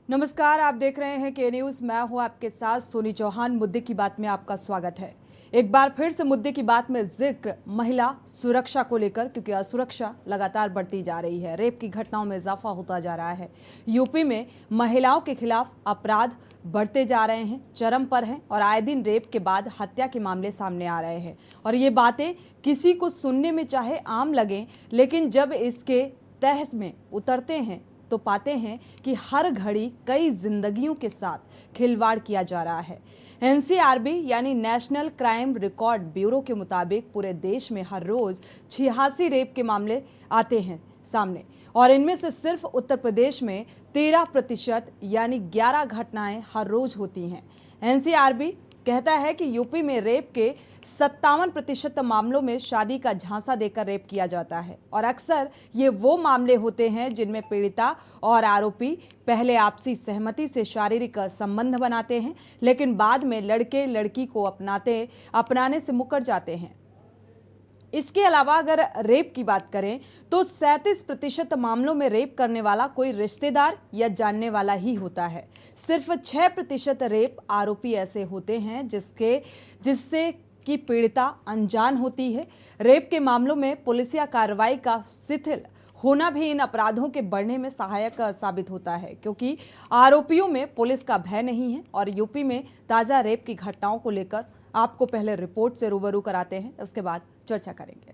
नमस्कार, आप देख रहे हैं के न्यूज़। मैं हूं आपके साथ सोनी चौहान। मुद्दे की बात में आपका स्वागत है। एक बार फिर से मुद्दे की बात में जिक्र महिला सुरक्षा को लेकर, क्योंकि असुरक्षा लगातार बढ़ती जा रही है। रेप की घटनाओं में इजाफा होता जा रहा है। यूपी में महिलाओं के खिलाफ अपराध बढ़ते जा रहे हैं, चरम पर हैं और आए दिन रेप के बाद हत्या के मामले सामने आ रहे हैं। और ये बातें किसी को सुनने में चाहे आम लगें, लेकिन जब इसके तह में उतरते हैं तो पाते हैं कि हर घड़ी कई जिंदगियों के साथ खिलवाड़ किया जा रहा है। एनसीआरबी यानी नेशनल क्राइम रिकॉर्ड ब्यूरो के मुताबिक पूरे देश में हर रोज 86 रेप के मामले आते हैं सामने, और इनमें से सिर्फ उत्तर प्रदेश में 13% यानी 11 घटनाएं हर रोज होती हैं। एनसीआरबी कहता है कि यूपी में रेप के 57% मामलों में शादी का झांसा देकर रेप किया जाता है, और अक्सर ये वो मामले होते हैं जिनमें पीड़िता और आरोपी पहले आपसी सहमति से शारीरिक संबंध बनाते हैं, लेकिन बाद में लड़के लड़की को अपनाने से मुकर जाते हैं। इसके अलावा अगर रेप की बात करें तो 37% मामलों में रेप करने वाला कोई रिश्तेदार या जानने वाला ही होता है। सिर्फ 6% रेप आरोपी ऐसे होते हैं जिससे कि पीड़िता अनजान होती है। रेप के मामलों में पुलिसिया कार्रवाई का शिथिल होना भी इन अपराधों के बढ़ने में सहायक साबित होता है, क्योंकि आरोपियों में पुलिस का भय नहीं है। और यूपी में ताजा रेप की घटनाओं को लेकर आपको पहले रिपोर्ट से रूबरू कराते हैं, इसके बाद चर्चा करेंगे।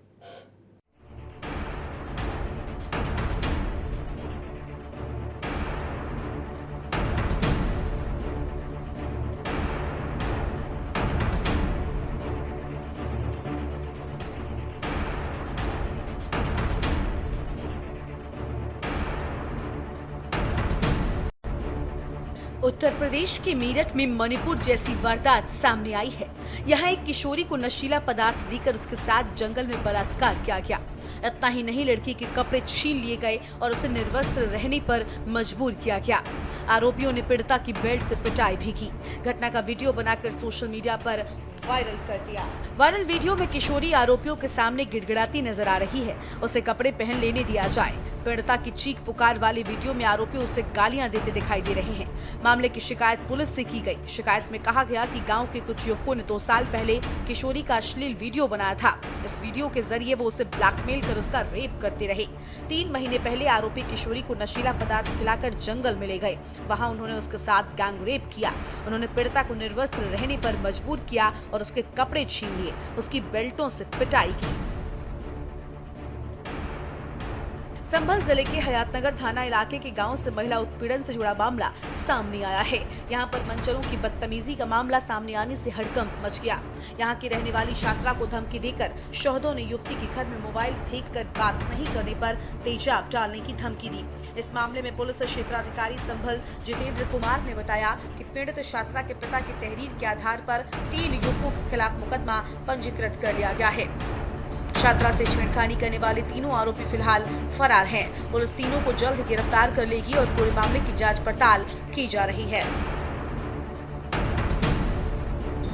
उत्तर प्रदेश के मेरठ में मणिपुर जैसी वारदात सामने आई है। यहाँ एक किशोरी को नशीला पदार्थ देकर उसके साथ जंगल में बलात्कार किया गया। इतना ही नहीं, लड़की के कपड़े छीन लिए गए और उसे निर्वस्त्र रहने पर मजबूर किया गया। आरोपियों ने पीड़िता की बेल्ट से पिटाई भी की। घटना का वीडियो बनाकर सोशल मीडिया पर वायरल कर दिया। वायरल वीडियो में किशोरी आरोपियों के सामने गिड़गिड़ाती नजर आ रही है। उसे कपड़े पहन लेने दिया जाए। पीड़िता की चीख पुकार वाले वीडियो में आरोपी उसे गालियां देते दिखाई दे रहे हैं। मामले की शिकायत पुलिस से की गई। शिकायत में कहा गया कि गांव के कुछ युवकों ने 2 साल पहले किशोरी का अश्लील वीडियो बनाया था। इस वीडियो के जरिए वो उसे ब्लैकमेल कर उसका रेप करते रहे। 3 महीने पहले आरोपी किशोरी को नशीला पदार्थ खिलाकर जंगल में ले गए। वहाँ उन्होंने उसके साथ गैंग रेप किया। उन्होंने पीड़िता को निर्वस्त्र रहने पर मजबूर किया और उसके कपड़े छीन लिए, उसकी बेल्टों से पिटाई की। संभल जिले के हयातनगर थाना इलाके के गांव से महिला उत्पीड़न से जुड़ा मामला सामने आया है। यहां पर मंचरों की बदतमीजी का मामला सामने आने से हड़कंप मच गया। यहां की रहने वाली छात्रा को धमकी देकर शोहदों ने युवती के घर में मोबाइल फेंक कर बात नहीं करने पर तेजाब डालने की धमकी दी। इस मामले में पुलिस क्षेत्राधिकारी संभल जितेंद्र कुमार ने बताया कि पीड़ित छात्रा के पिता की तहरीर के आधार पर 3 युवकों के खिलाफ मुकदमा पंजीकृत कर लिया गया है। छात्रा से छेड़खानी करने वाले तीनों आरोपी फिलहाल फरार हैं। पुलिस तीनों को जल्द गिरफ्तार कर लेगी और पूरे मामले की जांच पड़ताल की जा रही है।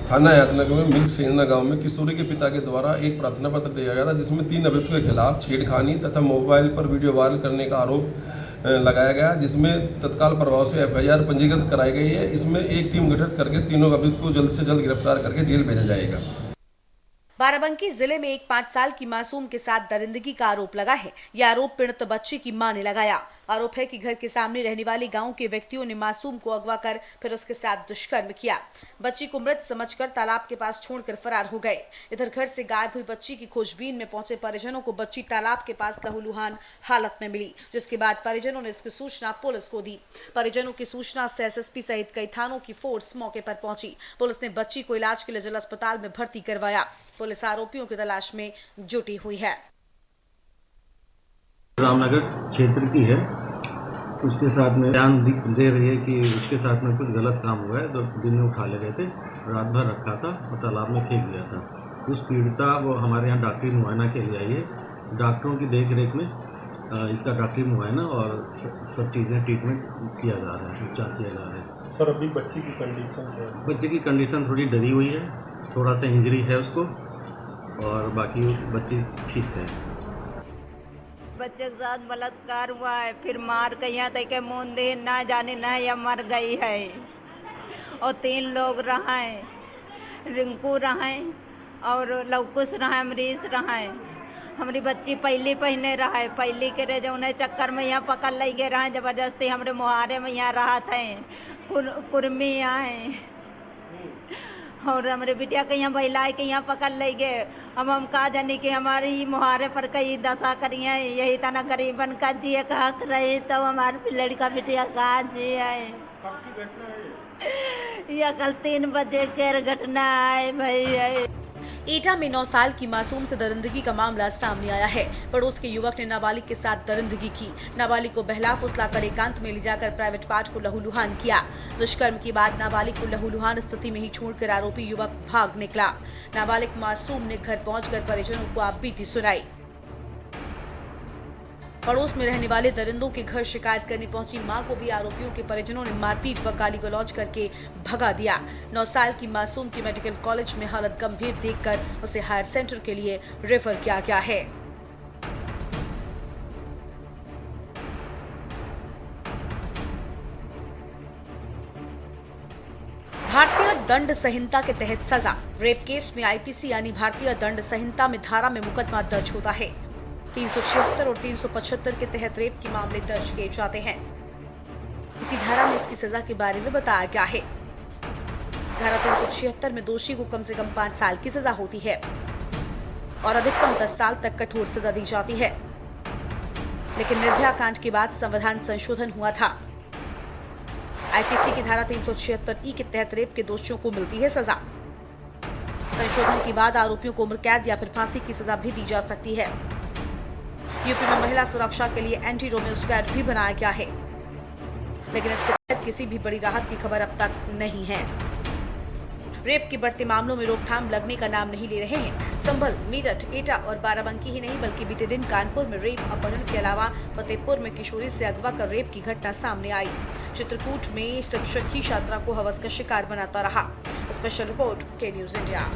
थाना हयातनगर में मिल्क सेना गांव में किशोरी के पिता के द्वारा एक प्रार्थना पत्र दिया गया था, जिसमें 3 अभियुक्तों के खिलाफ छेड़खानी तथा मोबाइल पर वीडियो वायरल करने का आरोप लगाया गया, जिसमें तत्काल प्रभाव से एफआईआर पंजीकृत कराई गई है। इसमें एक टीम गठित करके तीनों अभियुक्त को जल्द से जल्द गिरफ्तार करके जेल भेजा जाएगा। बाराबंकी जिले में एक 5 साल की मासूम के साथ दरिंदगी का आरोप लगा है। यह आरोप पीड़ित बच्ची की मां ने लगाया। आरोप है कि घर के सामने रहने वाले गांव के व्यक्तियों ने मासूम को अगवा कर फिर उसके साथ दुष्कर्म किया। बच्ची को मृत समझकर तालाब के पास छोड़कर फरार हो गए। इधर घर से गायब हुई बच्ची की खोजबीन में पहुंचे परिजनों को बच्ची तालाब के पास लहूलुहान हालत में मिली, जिसके बाद परिजनों ने इसकी सूचना पुलिस को दी। परिजनों की सूचना से एसएसपी सहित कई थानों की फोर्स मौके पर पहुंची। पुलिस ने बच्ची को इलाज के लिए जिला अस्पताल में भर्ती करवाया। पुलिस आरोपियों की तलाश में जुटी हुई है। रामनगर क्षेत्र की है, उसके साथ में ध्यान दे रही है कि उसके साथ में कुछ गलत काम हुआ है। तो दिन में उठा ले गए थे, रात भर रखा था और तालाब में फेंक दिया था। उस पीड़िता वो हमारे यहाँ डॉक्टरी मुआयना के लिए आई है। डॉक्टरों की देख रेख में इसका डॉक्टरी मुआयना और सब चीज़ें ट्रीटमेंट किया जा रहा है, उपचार किया जा रहा है। सर, अभी बच्ची की कंडीशन क्या है? बच्चे की कंडीशन थोड़ी डरी हुई है, थोड़ा सा इंजरी है उसको, और बाकी बच्ची ठीक है। बच्चे के साथ बलात्कार हुआ है, फिर मार के यहाँ तक के मुंदे ना जाने ना या मर गई है। और 3 लोग रहे, रिंकू रहे और लवकुश रहे, अमरीश रहे। हमारी बच्ची पहली पहने रहा, पहली के रह उन्हें चक्कर में यहाँ पकड़ ले गए रहे जबरदस्ती, हमारे मुहारे में यहाँ रहा थे, कुर्मी आए और हमारे बिटिया के यहाँ बहिलाए के यहाँ पकड़ ले गए। अब हम कहा जानी कि हमारी मुहारे पर कई दशा करिए, यही तना गरीबन का जिए का हक रही, तब हमारी लड़का बिटिया कहा जिए। यह कल 3 बजे के घटना है भाई। एटा में 9 साल की मासूम से दरिंदगी का मामला सामने आया है। पड़ोस के युवक ने नाबालिग के साथ दरिंदगी की। नाबालिग को बहला फुसलाकर एकांत में ले जाकर प्राइवेट पार्ट को लहूलुहान किया। दुष्कर्म के बाद नाबालिग को लहूलुहान स्थिति में ही छोड़कर आरोपी युवक भाग निकला। नाबालिग मासूम ने घर पहुंचकर परिजनों को आपबीती सुनाई। पड़ोस में रहने वाले दरिंदों के घर शिकायत करने पहुंची मां को भी आरोपियों के परिजनों ने मारपीट व गाली गलौज करके भगा दिया। 9 साल की मासूम की मेडिकल कॉलेज में हालत गंभीर देखकर उसे हायर सेंटर के लिए रेफर किया गया है। भारतीय दंड संहिता के तहत सजा। रेप केस में आईपीसी यानी भारतीय दंड संहिता में धारा में मुकदमा दर्ज होता है। 376 और 375 के तहत रेप के मामले दर्ज किए जाते हैं। इसी धारा में इसकी सजा के बारे में बताया गया है। धारा 376 में दोषी को कम से कम 5 साल की सजा होती है और अधिकतम 10 साल तक कठोर सजा दी जाती है। लेकिन निर्भया कांड के बाद संविधान संशोधन हुआ था। आईपीसी की धारा 376 के तहत रेप के दोषियों को मिलती है सजा। संशोधन के बाद आरोपियों को उम्र कैद या फिर फांसी की सजा भी दी जा सकती है। यूपी में महिला सुरक्षा के लिए एंटी रोमियो स्क्वाड भी बनाया गया है, लेकिन इसके तहत किसी भी बड़ी राहत की खबर अब तक नहीं है। रेप के बढ़ते मामलों में रोकथाम लगने का नाम नहीं ले रहे हैं। संभल, मेरठ, एटा और बाराबंकी ही नहीं बल्कि बीते दिन कानपुर में रेप अपहरण के अलावा फतेहपुर में किशोरी से अगवा कर रेप की घटना सामने आई। चित्रकूट में शिक्षक ही छात्रा को हवस का शिकार बनाता रहा। स्पेशल रिपोर्ट के न्यूज इंडिया।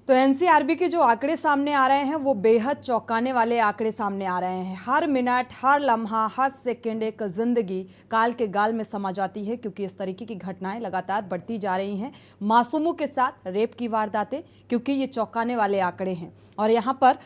तो एनसीआरबी के जो आंकड़े सामने आ रहे हैं वो बेहद चौंकाने वाले आंकड़े सामने आ रहे हैं। हर मिनट, हर लम्हा, हर सेकंड एक जिंदगी काल के गाल में समा जाती है, क्योंकि इस तरीके की घटनाएं लगातार बढ़ती जा रही हैं। मासूमों के साथ रेप की वारदातें, क्योंकि ये चौंकाने वाले आंकड़े हैं। और यहाँ पर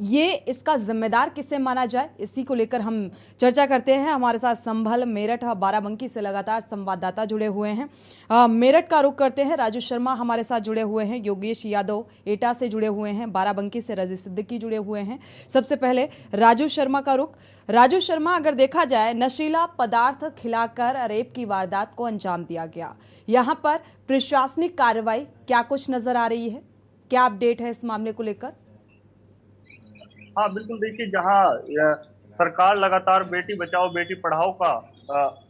ये इसका जिम्मेदार किसे माना जाए, इसी को लेकर हम चर्चा करते हैं। हमारे साथ संभल, मेरठ और बाराबंकी से लगातार संवाददाता जुड़े हुए हैं। मेरठ का रुख करते हैं, राजू शर्मा हमारे साथ जुड़े हुए हैं, योगेश यादव एटा से जुड़े हुए हैं, बाराबंकी से रजी सिद्दीकी जुड़े हुए हैं। सबसे पहले राजू शर्मा का रुख। राजू शर्मा, अगर देखा जाए नशीला पदार्थ खिलाकर रेप की वारदात को अंजाम दिया गया, यहाँ पर प्रशासनिक कार्रवाई क्या कुछ नजर आ रही है, क्या अपडेट है इस मामले को लेकर? हाँ बिल्कुल, देखिए जहाँ सरकार लगातार बेटी बचाओ बेटी पढ़ाओ का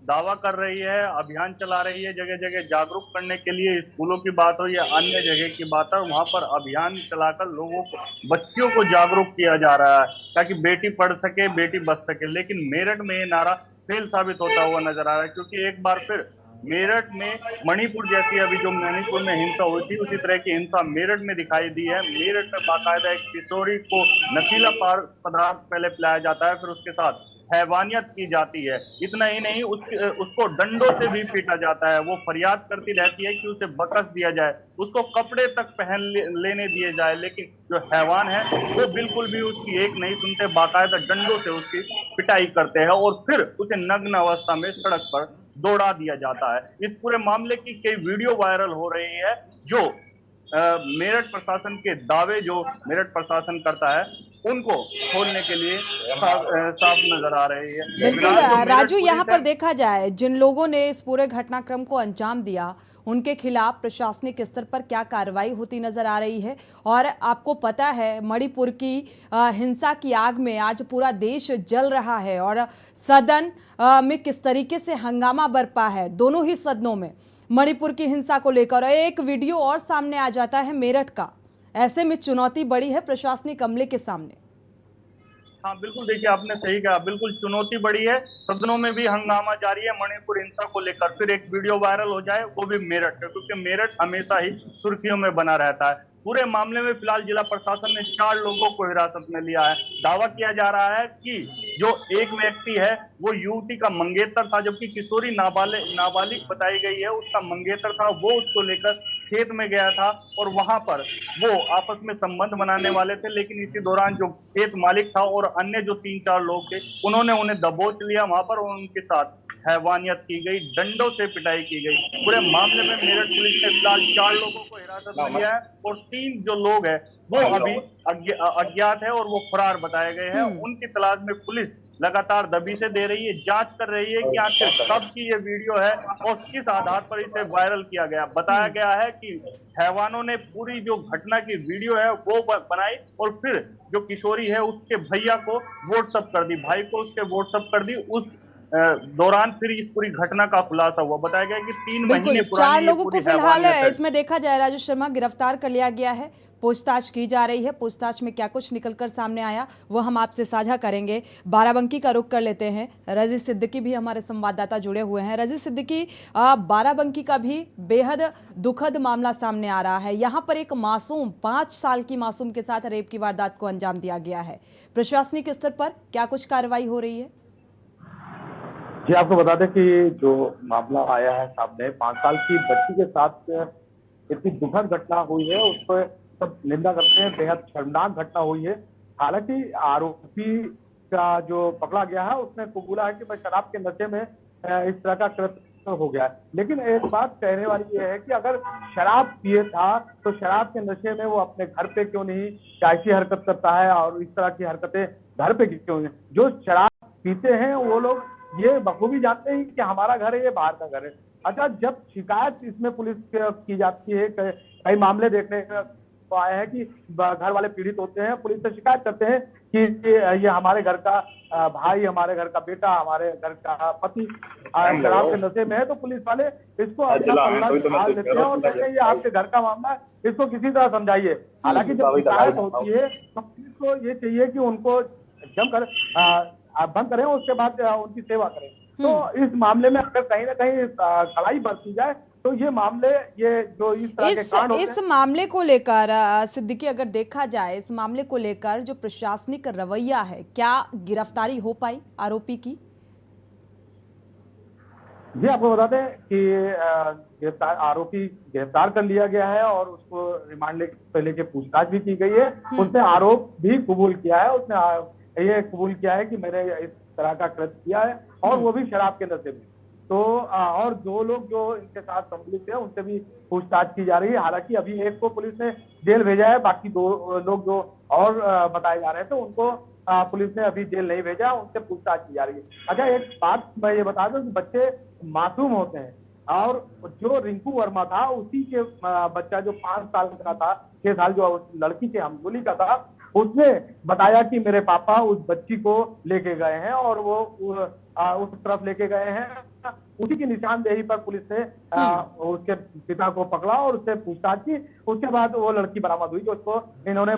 दावा कर रही है, अभियान चला रही है, जगह जगह जागरूक करने के लिए, स्कूलों की बात हो या अन्य जगह की बात है, वहां पर अभियान चलाकर लोगों को, बच्चियों को जागरूक किया जा रहा है ताकि बेटी पढ़ सके, बेटी बच सके। लेकिन मेरठ में ये नारा फेल साबित होता हुआ नजर आ रहा है, क्योंकि एक बार फिर मेरठ में मणिपुर जैसी, अभी जो मणिपुर में हिंसा हुई थी उसी तरह की हिंसा मेरठ में दिखाई दी है। मेरठ में बाकायदा एक किशोरी को नशीला पदार्थ पहले पिलाया जाता है, फिर उसके साथ हैवानियत की जाती है। इतना ही नहीं, उसको डंडों से भी पीटा जाता है। वो फरियाद करती रहती है कि उसे बकस दिया जाए, उसको कपड़े तक पहन लेने दिए जाए, लेकिन जो हैवान है वो बिल्कुल भी उसकी एक नहीं सुनते, बाकायदा डंडों से उसकी पिटाई करते हैं और फिर उसे नग्न अवस्था में सड़क पर दौड़ा दिया जाता है। इस पूरे मामले की कई वीडियो वायरल हो रही है, जो मेरठ प्रशासन के दावे जो मेरठ प्रशासन करता है उनको खोलने के लिए साफ नजर आ रही है। बिल्कुल राजू, यहाँ पर देखा जाए जिन लोगों ने इस पूरे घटनाक्रम को अंजाम दिया उनके खिलाफ प्रशासनिक स्तर पर क्या कार्रवाई होती नजर आ रही है। और आपको पता है मणिपुर की हिंसा की आग में आज पूरा देश जल रहा है और सदन में किस तरीके से हंगामा बरपा है दोनों ही सदनों में मणिपुर की हिंसा को लेकर। एक वीडियो और सामने आ जाता है मेरठ का, ऐसे में चुनौती बड़ी है प्रशासनिक अमले के सामने। हाँ बिल्कुल, देखिए आपने सही कहा, बिल्कुल चुनौती बड़ी है। सदनों में भी हंगामा जारी है मणिपुर हिंसा को लेकर। फिर एक वीडियो वायरल हो जाए, वो भी मेरठ का, क्योंकि मेरठ हमेशा ही सुर्खियों में बना रहता है। पूरे मामले में फिलहाल जिला प्रशासन ने 4 लोगों को हिरासत में लिया है। दावा किया जा रहा है कि जो एक व्यक्ति है वो युवती का मंगेतर था, जबकि किशोरी नाबालिग बताई गई है, उसका मंगेतर था। वो उसको लेकर खेत में गया था और वहां पर वो आपस में संबंध बनाने वाले थे, लेकिन इसी दौरान जो खेत मालिक था और अन्य जो 3-4 लोग थे, उन्होंने उन्हें दबोच लिया वहां पर और उनके साथ हैवानियत की गई, डंडों से पिटाई की गई। पूरे मामले में मेरठ पुलिस ने फिलहाल 4 लोगों को हिरासत में लिया है और 3 जो लोग हैं वो अभी अज्ञात है और वो फरार बताए गए हैं। उनकी तलाश में पुलिस लगातार दबिशें दे रही है, जांच कर रही है कि आखिर कब की ये वीडियो है और किस आधार पर इसे वायरल किया गया। बताया गया है कि हैवानों ने पूरी जो घटना की वीडियो है वो बनाई और फिर जो किशोरी है उसके भैया को व्हाट्सएप कर दी, भाई को उसके व्हाट्सएप कर दी। उस दौरान फिर इस पूरी घटना का खुलासा हुआ। बताया गया कि 3 महीने बिल्कुल, पुरानी 4 ये लोगों को पूरी फिलहाल हैवानियत है। इसमें देखा जाए राजू शर्मा गिरफ्तार कर लिया गया है, पूछताछ की जा रही है। पूछताछ में क्या कुछ निकलकर सामने आया वो हम आपसे साझा करेंगे। बाराबंकी का रुख कर लेते हैं, रजी सिद्दीकी भी हमारे संवाददाता जुड़े हुए हैं। रजी सिद्दीकी, बाराबंकी का भी बेहद दुखद मामला सामने आ रहा है। यहाँ पर एक मासूम 5 साल की मासूम के साथ रेप की वारदात को अंजाम दिया गया है। प्रशासनिक स्तर पर क्या कुछ कार्रवाई हो रही है? जी, आपको बता दें कि जो मामला आया है सामने, 5 साल की बच्ची के साथ इतनी दुखद घटना हुई है, उस पर सब निंदा करते हैं। बेहद शर्मनाक घटना हुई है। हालांकि आरोपी का जो पकड़ा गया है उसने कबूला है कि मैं शराब के नशे में इस तरह का कृत्य हो गया है। लेकिन एक बात कहने वाली ये है कि अगर शराब पिए था तो शराब के नशे में वो अपने घर पे क्यों नहीं ऐसी हरकत करता है और इस तरह की हरकतें घर पे क्यों नहीं? जो शराब पीते हैं वो लोग ये बखूबी जानते हैं कि हमारा घर है, ये बाहर का घर है। अच्छा, जब शिकायत इसमें पुलिस की जाती है, कई मामले देखने को आए हैं कि घर वाले पीड़ित होते हैं, पुलिस से शिकायत करते हैं कि ये हमारे घर का भाई, हमारे घर का बेटा, हमारे घर का पति शराब के नशे में है, तो पुलिस वाले इसको अपना पल्ला झाड़ देते हैं और कहते हैं ये आपके घर का मामला है, इसको किसी तरह समझाइए। हालांकि जब शिकायत होती है तो पुलिस को ये चाहिए कि उनको जमकर बंद करें, उसके बाद उनकी सेवा करें। तो इस मामले में अगर कहीं ना कहीं कड़ाई बरती जाए तो ये मामले, ये जो इस तरह के कांड होते हैं, इस मामले को लेकर सिद्दीकी, अगर देखा जाए इस मामले को लेकर जो प्रशासनिक रवैया है, क्या गिरफ्तारी हो पाई आरोपी की? जी, आपको बता दें कि आरोपी गिरफ्तार कर लिया गया है और उसको रिमांड पे लेके पूछताछ भी की गई है। उसने आरोप भी कबूल किया है। उसने ये कबूल किया है कि मैंने इस तरह का कृत्य किया है और वो भी शराब के नशे में। तो और 2 लोग जो इनके साथ सम्मिलित है उनसे भी पूछताछ की जा रही है। हालांकि अभी एक को पुलिस ने जेल भेजा है, बाकी 2 लोग जो और बताए जा रहे हैं तो उनको पुलिस ने अभी जेल नहीं भेजा, उनसे पूछताछ की जा रही है। अच्छा, एक बात मैं ये बता दूं कि बच्चे मासूम होते हैं और जो रिंकू वर्मा था उसी के बच्चा जो 5 साल का था, 6 साल जो लड़की के हमजोली का था, उसने बताया कि मेरे पापा उस बच्ची को लेके गए हैं और वो उस तरफ लेके गए हैं। उसी की निशानदेही पर पुलिस ने उसके पिता को पकड़ा और उससे पूछताछ की। उसके बाद वो लड़की बरामद हुई, जो उसको इन्होंने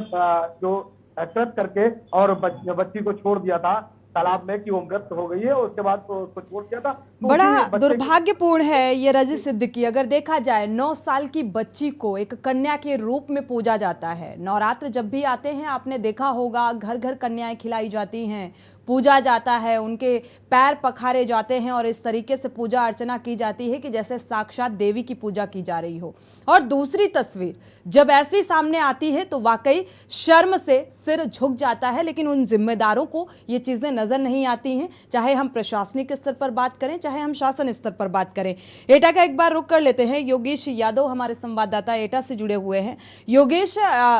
जो कृत्य करके और बच्ची को छोड़ दिया था तालाब में कि वो मृत हो गई है। उसके बाद तो उसको छोड़ दिया था। तो बड़ा दुर्भाग्यपूर्ण है ये रजी सिद्दीकी। अगर देखा जाए 9 साल की बच्ची को एक कन्या के रूप में पूजा जाता है। नवरात्र जब भी आते हैं आपने देखा होगा, घर घर कन्याएं खिलाई जाती हैं, पूजा जाता है, उनके पैर पखारे जाते हैं और इस तरीके से पूजा अर्चना की जाती है कि जैसे साक्षात देवी की पूजा की जा रही हो। और दूसरी तस्वीर जब ऐसी सामने आती है तो वाकई शर्म से सिर झुक जाता है, लेकिन उन जिम्मेदारों को ये चीज़ें नज़र नहीं आती हैं, चाहे हम प्रशासनिक स्तर पर बात करें, चाहे हम शासन स्तर पर बात करें। एटा का एक बार रुक कर लेते हैं। योगेश यादव हमारे संवाददाता एटा से जुड़े हुए हैं। योगेश,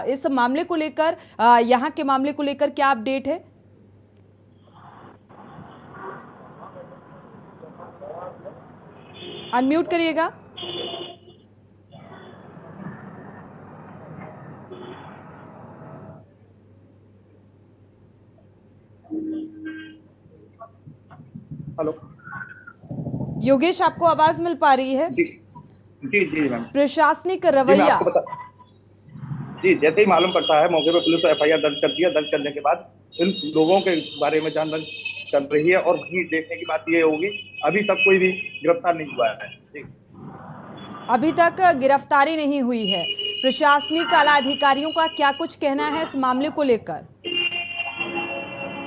इस मामले को लेकर, यहाँ के मामले को लेकर क्या अपडेट है? अनम्यूट करिएगा। हेलो योगेश, आपको आवाज मिल पा रही है? जी जी मैम। प्रशासनिक रवैया, जी, जैसे ही मालूम पड़ता है मौके पर पुलिस एफआईआर दर्ज करती है। दर्ज करने के बाद इन लोगों के बारे में जानकारी चल रही है और वही देखने की बात ये होगी, अभी तक कोई भी गिरफ्तार नहीं हुआ है। जी। अभी तक गिरफ्तारी नहीं हुई है। प्रशासनिक आला अधिकारियों का क्या कुछ कहना है इस मामले को लेकर?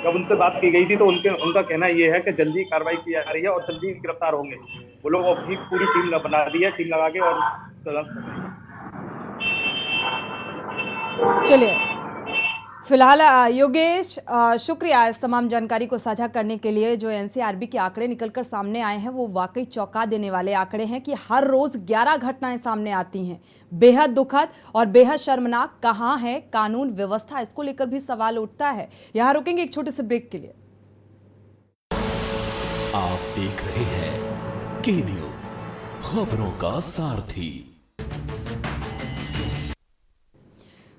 जब उनसे बात की गई थी तो उनका कहना ये है कि जल्दी कार्रवाई की जा रही है और जल्दी गिरफ्तार होंगे। वो लोग अपनी पूरी टीम बना दी है, टीम लगा के और चलिए, फिलहाल योगेश, शुक्रिया इस तमाम जानकारी को साझा करने के लिए। जो एनसीआरबी के आंकड़े निकलकर सामने आए हैं वो वाकई चौंका देने वाले आंकड़े हैं कि हर रोज 11 घटनाएं सामने आती हैं। बेहद दुखद और बेहद शर्मनाक। कहाँ है कानून व्यवस्था, इसको लेकर भी सवाल उठता है। यहाँ रुकेंगे एक छोटे से ब्रेक के लिए। आप देख रहे हैं के न्यूज, खबरों का सारथी।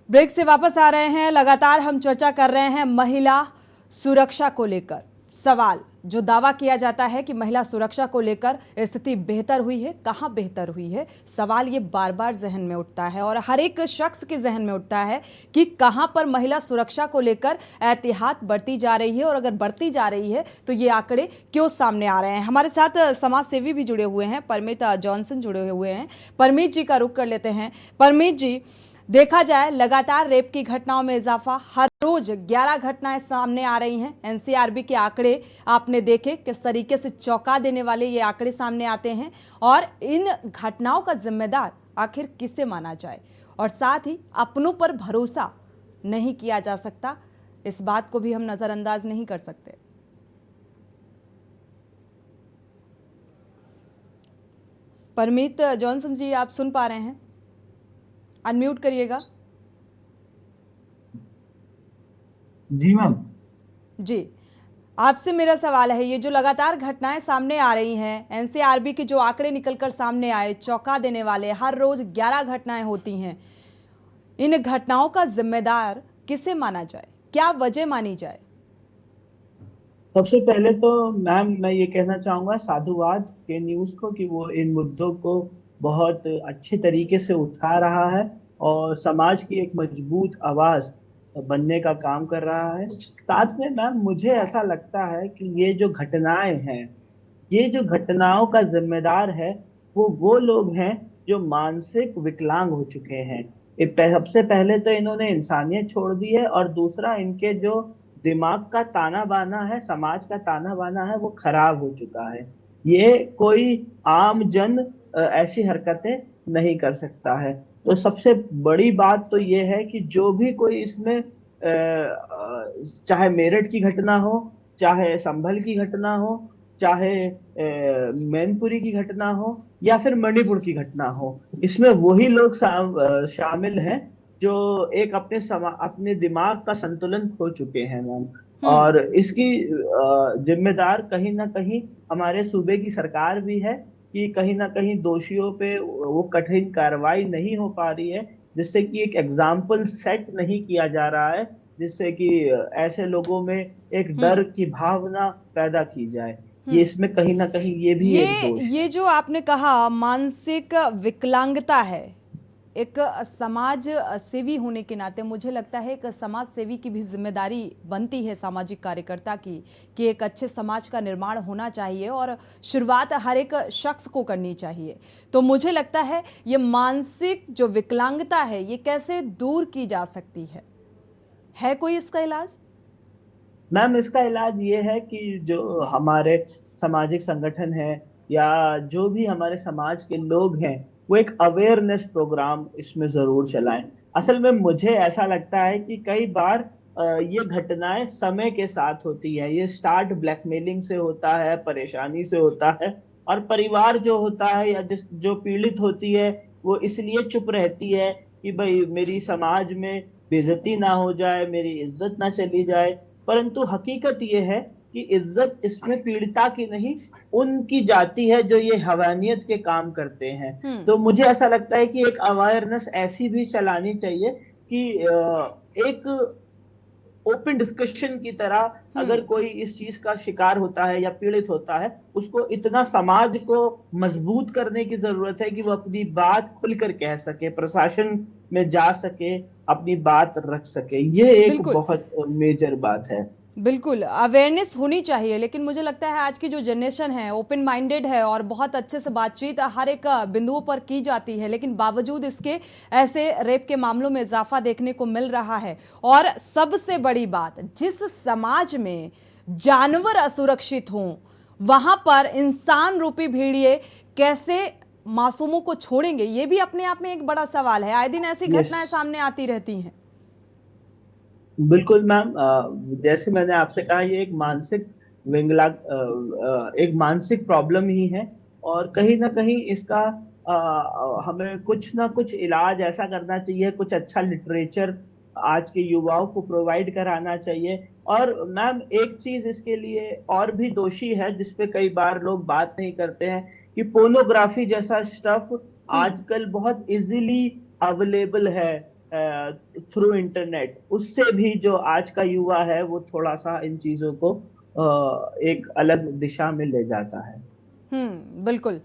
ब्रेक से वापस आ रहे हैं। लगातार हम चर्चा कर रहे हैं महिला सुरक्षा को लेकर। सवाल जो दावा किया जाता है कि महिला सुरक्षा को लेकर स्थिति बेहतर हुई है, कहां बेहतर हुई है, सवाल ये बार बार जहन में उठता है और हर एक शख्स के जहन में उठता है कि कहां पर महिला सुरक्षा को लेकर एहतियात बरती जा रही है और अगर बरती जा रही है तो ये आंकड़े क्यों सामने आ रहे हैं। हमारे साथ समाज सेवी भी जुड़े हुए हैं, परमीत जॉनसन जुड़े हुए हैं। परमीत जी का रुख कर लेते हैं। परमीत जी, देखा जाए लगातार रेप की घटनाओं में इजाफा, हर रोज 11 घटनाएं सामने आ रही हैं। एनसीआरबी के आंकड़े आपने देखे, किस तरीके से चौंका देने वाले ये आंकड़े सामने आते हैं और इन घटनाओं का जिम्मेदार आखिर किसे माना जाए, और साथ ही अपनों पर भरोसा नहीं किया जा सकता, इस बात को भी हम नजरअंदाज नहीं कर सकते। परमीत जॉनसन जी, आप सुन पा रहे हैं? अनम्यूट करिएगा। जी मैम। जी, आपसे मेरा सवाल है, ये जो लगातार घटनाएं सामने आ रही हैं, एनसीआरबी के जो आंकड़े निकलकर सामने आए चौंका देने वाले, हर रोज 11 घटनाएं होती हैं, इन घटनाओं का जिम्मेदार किसे माना जाए, क्या वजह मानी जाए? सबसे पहले तो मैम मैं ये कहना चाहूंगा साधुवाद के न्यूज को कि वो इन मुद्दों को बहुत अच्छे तरीके से उठा रहा है और समाज की एक मजबूत आवाज बनने का काम कर रहा है। साथ में मैम मुझे ऐसा लगता है कि ये जो घटनाएं हैं, ये जो घटनाओं का जिम्मेदार है वो लोग हैं जो मानसिक विकलांग हो चुके हैं। सबसे पहले तो इन्होंने इंसानियत छोड़ दी है और दूसरा इनके जो दिमाग का ताना बाना है, समाज का ताना बाना है, वो खराब हो चुका है। ये कोई आम जन ऐसी हरकतें नहीं कर सकता है। तो सबसे बड़ी बात तो ये है कि जो भी कोई इसमें चाहे मेरठ की घटना हो, चाहे संभल की घटना हो, चाहे मैनपुरी की घटना हो या फिर मणिपुर की घटना हो, इसमें वही लोग शामिल हैं जो एक अपने दिमाग का संतुलन खो चुके हैं मैम। और इसकी जिम्मेदार कहीं ना कहीं हमारे सूबे की सरकार भी है कि कहीं ना कहीं दोषियों पे वो कठिन कार्रवाई नहीं हो पा रही है, जिससे कि एक एग्जाम्पल सेट नहीं किया जा रहा है, जिससे कि ऐसे लोगों में एक डर की भावना पैदा की जाए। ये इसमें कहीं ना कहीं ये भी एक दोष है। ये जो आपने कहा मानसिक विकलांगता है, एक समाज सेवी होने के नाते मुझे लगता है एक समाज सेवी की भी जिम्मेदारी बनती है, सामाजिक कार्यकर्ता की, कि एक अच्छे समाज का निर्माण होना चाहिए और शुरुआत हर एक शख्स को करनी चाहिए। तो मुझे लगता है ये मानसिक जो विकलांगता है ये कैसे दूर की जा सकती है कोई इसका इलाज? मैम इसका इलाज ये है कि जो हमारे सामाजिक संगठन है या जो भी हमारे समाज के लोग हैं वो एक अवेयरनेस प्रोग्राम इसमें जरूर चलाएं। असल में मुझे ऐसा लगता है कि कई बार ये घटनाएं समय के साथ होती है। ये स्टार्ट ब्लैकमेलिंग से होता है, परेशानी से होता है, और परिवार जो होता है या जो पीड़ित होती है वो इसलिए चुप रहती है कि भाई मेरी समाज में बेइज्जती ना हो जाए, मेरी इज्जत ना चली जाए। परंतु हकीकत ये है कि इज्जत इसमें पीड़िता की नहीं उनकी जाती है जो ये हवानियत के काम करते हैं। तो मुझे ऐसा लगता है कि एक अवेयरनेस ऐसी भी चलानी चाहिए कि एक ओपन डिस्कशन की तरह अगर कोई इस चीज का शिकार होता है या पीड़ित होता है, उसको इतना समाज को मजबूत करने की जरूरत है कि वो अपनी बात खुलकर कह सके। प्रशासन में जा सके, अपनी बात रख सके। ये एक बिल्कुल। बहुत मेजर बात है। बिल्कुल अवेयरनेस होनी चाहिए, लेकिन मुझे लगता है आज की जो जनरेशन है ओपन माइंडेड है और बहुत अच्छे से बातचीत हर एक बिंदुओं पर की जाती है, लेकिन बावजूद इसके ऐसे रेप के मामलों में इजाफा देखने को मिल रहा है। और सबसे बड़ी बात, जिस समाज में जानवर असुरक्षित हों वहां पर इंसान रूपी भेड़िए कैसे मासूमों को छोड़ेंगे, ये भी अपने आप में एक बड़ा सवाल है। आए दिन ऐसी घटनाएं सामने आती रहती हैं। बिल्कुल मैम, जैसे मैंने आपसे कहा, ये एक मानसिक विंगला एक मानसिक प्रॉब्लम ही है, और कहीं ना कहीं इसका हमें कुछ ना कुछ इलाज ऐसा करना चाहिए, कुछ अच्छा लिटरेचर आज के युवाओं को प्रोवाइड कराना चाहिए। और मैम एक चीज इसके लिए और भी दोषी है, जिसपे कई बार लोग बात नहीं करते हैं, कि पोर्नोग्राफी जैसा स्टफ आजकल बहुत इजीली अवेलेबल है थ्रू इंटरनेट। उससे भी जो आज का युवा है वो थोड़ा सा इन चीजों को एक अलग दिशा में ले जाता है। बिल्कुल,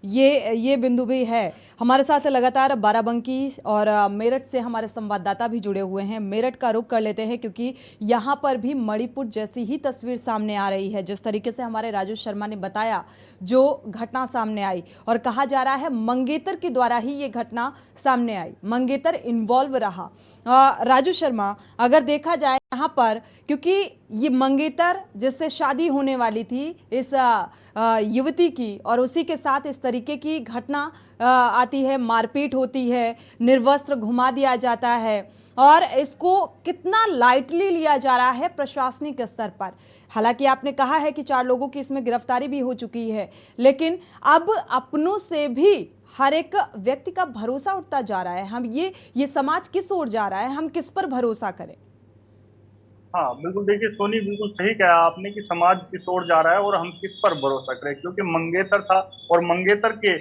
ये बिंदु भी है। हमारे साथ लगातार बाराबंकी और मेरठ से हमारे संवाददाता भी जुड़े हुए हैं। मेरठ का रुख कर लेते हैं क्योंकि यहाँ पर भी मणिपुर जैसी ही तस्वीर सामने आ रही है। जिस तरीके से हमारे राजू शर्मा ने बताया, जो घटना सामने आई, और कहा जा रहा है मंगेतर के द्वारा ही ये घटना सामने आई, मंगेतर इन्वॉल्व रहा। राजू शर्मा, अगर देखा जाए यहाँ पर, क्योंकि ये मंगेतर जिससे शादी होने वाली थी इस युवती की, और उसी के साथ इस तरीके की घटना आती है, मारपीट होती है, निर्वस्त्र घुमा दिया जाता है, और इसको कितना लाइटली लिया जा रहा है प्रशासनिक स्तर पर। हालांकि आपने कहा है कि 4 लोगों की इसमें गिरफ्तारी भी हो चुकी है, लेकिन अब अपनों से भी हर एक व्यक्ति का भरोसा उठता जा रहा है। हम ये समाज किस ओर जा रहा है, हम किस पर भरोसा करें? हाँ बिल्कुल, देखिए सोनी, बिल्कुल सही कहा आपने कि समाज किस ओर जा रहा है और हम किस पर भरोसा करें, क्योंकि मंगेतर था और मंगेतर के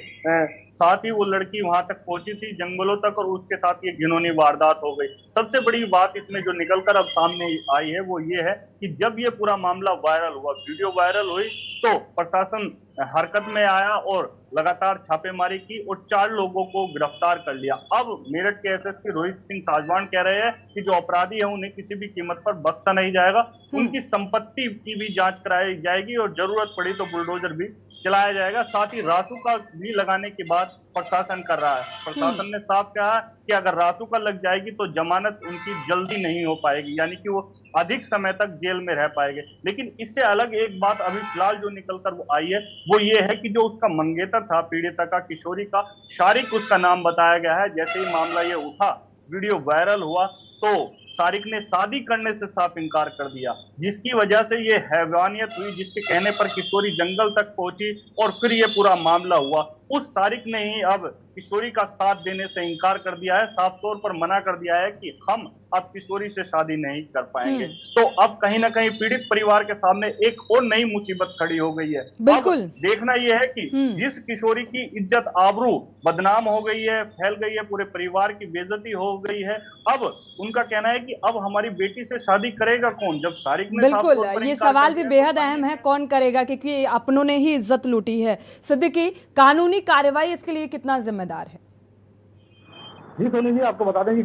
साथ ही वो लड़की वहां तक पहुंची थी, जंगलों तक, और उसके साथ ये घिनौनी वारदात हो गई। सबसे बड़ी बात इसमें जो निकलकर अब सामने आई है वो ये है कि जब ये पूरा मामला वायरल हुआ, वीडियो वायरल हुई, तो प्रशासन हरकत में आया और लगातार छापेमारी की और 4 लोगों को गिरफ्तार कर लिया। अब मेरठ के एसएसपी रोहित सिंह साजवान कह रहे हैं कि जो अपराधी है उन्हें किसी भी कीमत पर बख्शा नहीं जाएगा, उनकी संपत्ति की भी जांच कराई जाएगी और जरूरत पड़ी तो बुलडोजर भी चलाया जाएगा। साथ ही रासुका भी लगाने की बात प्रशासन कर रहा है। प्रशासन ने साफ कहा कि अगर रासुका लग जाएगी तो जमानत उनकी जल्दी नहीं हो पाएगी, यानी कि वो अधिक समय तक जेल में रह पाएंगे। लेकिन इससे अलग एक बात अभी फिलहाल जो निकलकर वो आई है वो ये है कि जो उसका मंगेतर था, पीड़िता का, किशोरी का, शारिक उसका नाम बताया गया है। जैसे ही मामला ये उठा, वीडियो वायरल हुआ, तो शारिक ने शादी करने से साफ इनकार कर दिया, जिसकी वजह से ये हैवानियत हुई, जिसके कहने पर किशोरी जंगल तक पहुंची और फिर ये पूरा मामला हुआ। उस शारिक ने ही अब किशोरी का साथ देने से इनकार कर दिया है, साफ तौर पर मना कर दिया है कि हम अब किशोरी से शादी नहीं कर पाएंगे। तो अब कहीं ना कहीं पीड़ित परिवार के सामने एक और नई मुसीबत खड़ी हो गई है। बिल्कुल, अब देखना यह है कि जिस किशोरी की इज्जत आबरू बदनाम हो गई है, फैल गई है, पूरे परिवार की बेइज्जती हो गई है, अब उनका कहना है कि अब हमारी बेटी से शादी करेगा कौन, जब शारिक ने बिल्कुल, ये सवाल भी बेहद अहम है, कौन करेगा, क्योंकि अपनों ने ही इज्जत लूटी है। सिद्दीकी, कानूनी कार्रवाई इसके लिए कितना जिम्मेदार है? जी सोनी जी, आपको बता दें कि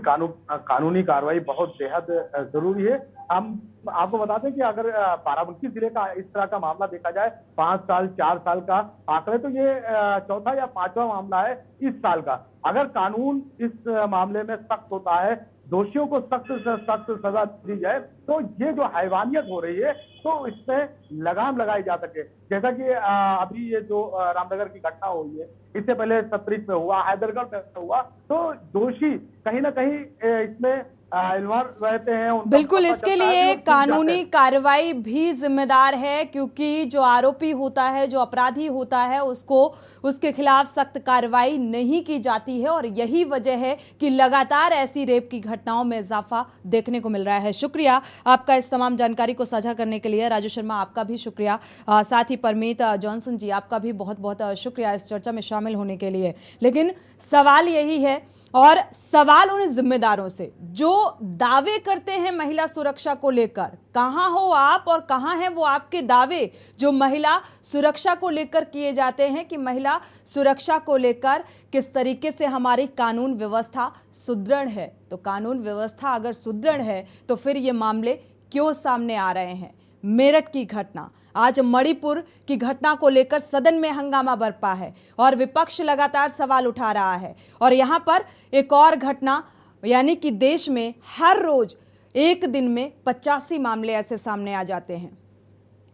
कानूनी कार्रवाई बहुत बेहद जरूरी है। हम आपको बता दें कि अगर बाराबंकी जिले का इस तरह का मामला देखा जाए, 5 साल 4 साल का आंकड़े, तो ये 4था या 5वां मामला है इस साल का। अगर कानून इस मामले में सख्त होता है, दोषियों को सख्त से सख्त सजा दी जाए, तो ये जो हैवानियत हो रही है तो इसमें लगाम लगाई जा सके। जैसा कि अभी ये जो रामनगर की घटना हुई है, इससे पहले सतरिक में हुआ, हैदरगढ़ में हुआ, तो दोषी कहीं ना कहीं इसमें इन्वॉल्व रहते हैं। बिल्कुल, इसके लिए कानूनी कार्रवाई भी जिम्मेदार है, क्योंकि जो आरोपी होता है, जो अपराधी होता है, उसके खिलाफ सख्त कार्रवाई नहीं की जाती है, और यही वजह है कि लगातार ऐसी रेप की घटनाओं में इजाफा देखने को मिल रहा है। शुक्रिया आपका इस तमाम जानकारी को साझा करने के लिए। राजू शर्मा, आपका भी शुक्रिया। साथ ही परमीत जॉनसन जी, आपका भी बहुत बहुत शुक्रिया इस चर्चा में शामिल होने के लिए। लेकिन सवाल यही है और सवाल उन जिम्मेदारों से जो दावे करते हैं महिला सुरक्षा को लेकर। कहां हो आप और कहां हैं वो आपके दावे जो महिला सुरक्षा को लेकर किए जाते हैं कि महिला सुरक्षा को लेकर किस तरीके से हमारी कानून व्यवस्था सुदृढ़ है। तो कानून व्यवस्था अगर सुदृढ़ है तो फिर ये मामले क्यों सामने आ रहे हैं। मेरठ की घटना, आज मणिपुर की घटना को लेकर सदन में हंगामा बरपा है और विपक्ष लगातार सवाल उठा रहा है। और यहाँ पर एक और घटना, यानी कि देश में हर रोज एक दिन में 85 मामले ऐसे सामने आ जाते हैं।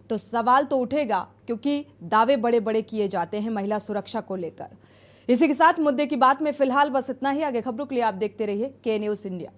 तो सवाल तो उठेगा क्योंकि दावे बड़े बड़े किए जाते हैं महिला सुरक्षा को लेकर। इसी के साथ मुद्दे की बात में फिलहाल बस इतना ही। आगे खबरों के लिए आप देखते रहिए के न्यूज़ इंडिया।